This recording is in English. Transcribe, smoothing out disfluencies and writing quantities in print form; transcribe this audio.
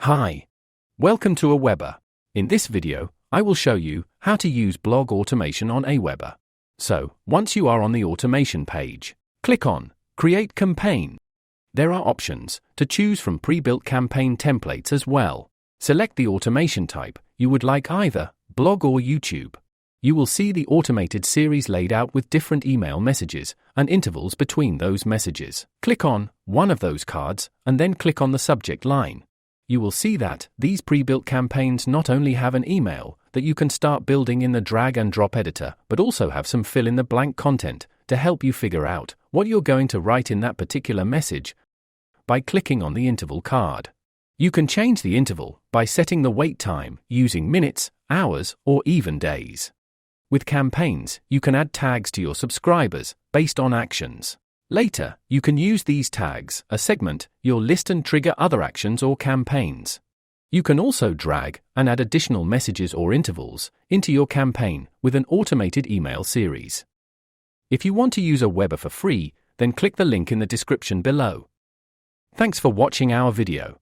Hi. Welcome to AWeber. In this video, I will show you how to use blog automation on AWeber. So, once you are on the automation page, click on Create Campaign. There are options to choose from pre-built campaign templates as well. Select the automation type you would like, either blog or YouTube. You will see the automated series laid out with different email messages and intervals between those messages. Click on one of those cards and then click on the subject line. You will see that these pre-built campaigns not only have an email that you can start building in the drag and drop editor, but also have some fill-in-the-blank content to help you figure out what you're going to write in that particular message by clicking on the interval card. You can change the interval by setting the wait time using minutes, hours, or even days. With campaigns, you can add tags to your subscribers based on actions. Later, you can use these tags to segment your list and trigger other actions or campaigns. You can also drag and add additional messages or intervals into your campaign with an automated email series. If you want to use AWeber for free, then click the link in the description below. Thanks for watching our video.